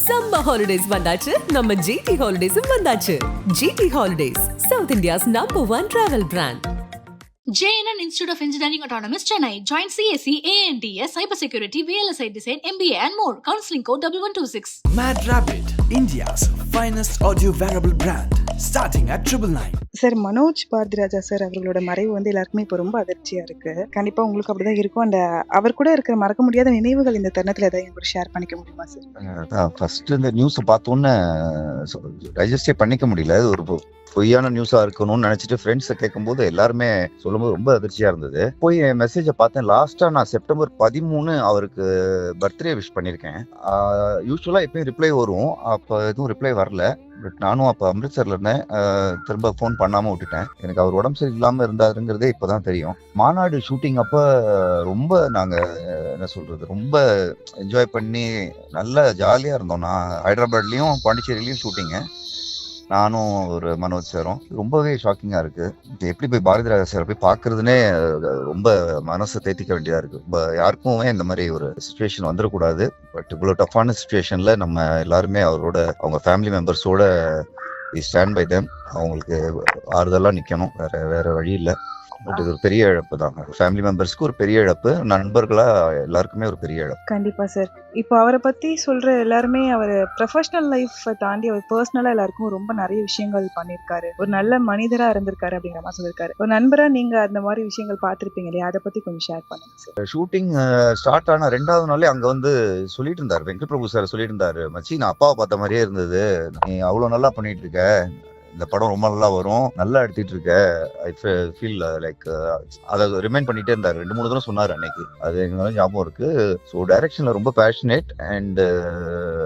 Summer holidays வந்தாச்சு, நம்ம GT ஹாலிடேஸும் வந்தாச்சு. GT holidays, south India's #1 travel brand. JNN Institute of Engineering Autonomous, Chennai. Join CSC, ANTS, Cybersecurity, VLSI Design, MBA and more. Counseling code 1126. Mad Rabbit, India's finest audio wearable brand, starting at 999. Sir, Manoj Bharathiraja sir அவர்களோட மறைவு வந்து எல்லாருக்குமே இப்போ ரொம்ப அதிர்ச்சியா இருக்கு. கண்டிப்பா உங்களுக்கு அப்படிதான் இருக்கும். அந்த அவர் கூட இருக்கிற மறக்க முடியாத நினைவுகள் இந்த தருணத்துல ஏதாவது எங்க கூட ஷேர் பண்ணிக்க முடியுமா சார்? ஃபர்ஸ்ட் இந்த நியூஸ் பார்த்தோன்னே டைஜஸ்டே பண்ணிக்க முடியல. அது ஒரு பொய்யான நியூஸா இருக்கணும்னு நினைச்சிட்டு ஃப்ரெண்ட்ஸை கேட்கும்போது எல்லாருமே சொல்லும்போது ரொம்ப அதிர்ச்சியா இருந்தது. போய் என் மெசேஜை பார்த்தேன். லாஸ்டா நான் செப்டம்பர் 13 அவருக்கு பர்த்டே விஷ் பண்ணியிருக்கேன். யூஸ்வலா எப்பயும் ரிப்ளை வரும், அப்போ எதுவும் ரிப்ளை வரல. பட் நானும் அப்போ அம்ரித்சர்ல இருந்தேன், திரும்ப ஃபோன் பண்ணாம விட்டுட்டேன். எனக்கு அவர் உடம்பு சரி இல்லாம இருந்தாருங்கிறதே இப்போதான் தெரியும். மாநாடு ஷூட்டிங் அப்ப ரொம்ப நாங்க என்ன சொல்றது, ரொம்ப என்ஜாய் பண்ணி நல்லா ஜாலியா இருந்தோம். நான் ஹைதராபாத்லயும் பாண்டிச்சேரியிலயும் ஷூட்டிங்கு, நானும் ஒரு மனோஜ் சாரும். ரொம்பவே ஷாக்கிங்கா இருக்கு. எப்படி போய் பாரதிராஜா சார் போய் பாக்குறதுன்னே ரொம்ப மனசை தேத்திக்க வேண்டியதா இருக்கு. யாருக்குமே இந்த மாதிரி ஒரு சுச்சுவேஷன் வந்துடக்கூடாது. பட் இவ்வளவு டஃப்பான சுச்சுவேஷன்ல நம்ம எல்லாருமே அவரோட, அவங்க ஃபேமிலி மெம்பர்ஸோட ஸ்டாண்ட் பை தேம். அவங்களுக்கு ஆறுதலா நிக்கணும், வேற வழி இல்லை. பட் இது ஒரு பெரிய இழப்பு தான். ஃபேமிலி மெம்பர்ஸ்க்கு ஒரு பெரிய இழப்பு, நண்பர்களா எல்லாருக்குமே ஒரு பெரிய இழப்பு. கண்டிப்பா சார். இப்போ அவரை பத்தி சொல்ற எல்லாருமே அவர் ப்ரொஃபஷனல் லைஃப் தாண்டி அவர் பர்சனலா எல்லாருக்கும் ரொம்ப நிறைய விஷயங்கள் பண்ணியிருக்காரு. ஒரு நல்ல மனிதரா இருந்திருக்காரு அப்படிங்கிற மாதிரி சொல்லியிருக்காரு. ஒரு நண்பரா நீங்க அந்த மாதிரி விஷயங்கள் பார்த்திருப்பீங்க இல்லையா, அதை பத்தி கொஞ்சம் ஷேர் பண்ணுங்க சார். ஷூட்டிங் ஸ்டார்ட் ஆன 2வது நாளே அங்க வந்து சொல்லிட்டு இருந்தாரு, வெங்கட் பிரபு சார் சொல்லிட்டு இருந்தாரு, மச்சி நான் அப்பாவை பார்த்த மாதிரியே இருந்தது, நீ அவ்வளவு நல்லா பண்ணிட்டு இருக்க, இந்த படம் ரொம்ப நல்லா வரும், நல்லா எடுத்துட்டு இருக்க, ஐ ஃபீல் லைக் அதை ரிமைண்ட் பண்ணிட்டே இருந்தாரு. 2-3 தடவை சொன்னாரு அன்னைக்கு. அது எங்களுக்கு ஞாபகம் இருக்கு. ஸோ டைரக்ஷன்ல ரொம்ப பேஷனேட் அண்ட்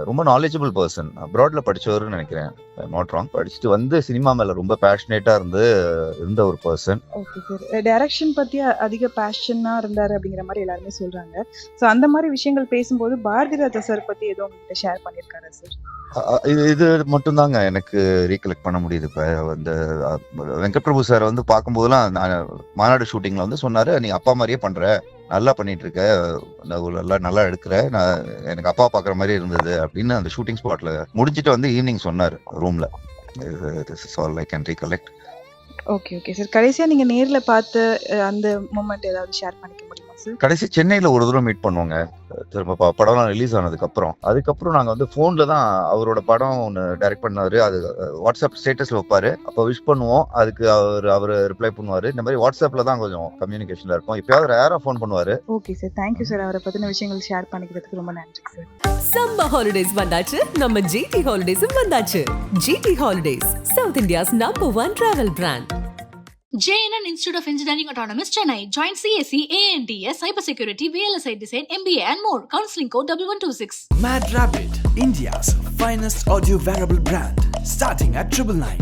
ரொம்ப நாலேஜபிள் பர்சன். அப்ராட்ல படிச்சவருன்னு நினைக்கிறேன், நாட் ராங். படிச்சுட்டு வந்து சினிமா மேல ரொம்ப பேஷனேட்டா இருந்த ஒரு பர்சன். Okay sir. டைரக்ஷன் பத்தி அதிக பேஷனா இருந்தாரு அப்படிங்கிற மாதிரி எல்லாருமே சொல்றாங்க. ஸோ அந்த மாதிரி விஷயங்கள் பேசும்போது பாரதிராஜா சார் பத்தி ஏதோ உங்ககிட்ட ஷேர் பண்ணியிருக்காரா சார்? இது மட்டும்தாங்க எனக்கு ரீகலெக்ட் பண்ண முடியுது. இப்ப வந்து வெங்கட் பிரபு சார் வந்து பார்க்கும்போதெல்லாம் மாநாடு ஷூட்டிங்ல வந்து சொன்னாரு, நீ அப்பா மாதிரியே பண்ற, நல்லா பண்ணிட்டு இருக்க, நல்லா எடுக்கிற, எனக்கு அப்பா பாக்குற மாதிரி இருந்தது அப்படின்னு அந்த ஷூட்டிங் ஸ்பாட்ல முடிஞ்சிட்டு வந்து ஈவினிங் சொன்னாரு ரூம்ல. This is all I can recollect. Okay sir. கடைசியா நீங்க நேர்ல பார்த்த அந்த மொமெண்ட் ஏதாவது ஷேர் பண்ணிக்க முடியுமா சார்? கடைசி சென்னையில ஒரு தூரம் மீட் பண்ணுவோங்க. திரும்ப படம்லாம் ரிலீஸ் ஆனதுக்கு அதுக்கப்புறம் நாங்க வந்து போன்ல தான் அவரோட படம் ஒன்று டைரக்ட் பண்ணாரு. அது வாட்ஸ்அப் ஸ்டேட்டஸ்ல வைப்பாரு, அப்போ விஷ் பண்ணுவோம். அதுக்கு அவர் ரிப்ளை பண்ணுவாரு. இந்த மாதிரி வாட்ஸ்அப்ல தான் கொஞ்சம் கம்யூனிகேஷன்ல இருக்கும். எப்பயாவது ரேரா ஃபோன் பண்ணுவாரு. Okay sir, thank you sir. அவரை பத்தின விஷயங்கள் ஷேர் பண்ணிக்கிறதுக்கு ரொம்ப நன்றி சார். சம்மர் ஹாலிடேஸ் வந்தாச்சு, நம்ம ஜிடி ஹாலிடேஸும் வந்தாச்சு. GT holidays, south India's #1 travel brand. JNN Institute of Engineering Autonomous, Chennai. Join CSC, ANTS, Cybersecurity, VLSI Design, MBA and more. Counseling code 1126. Mad Rabbit, India's finest audio wearable brand, starting at 999.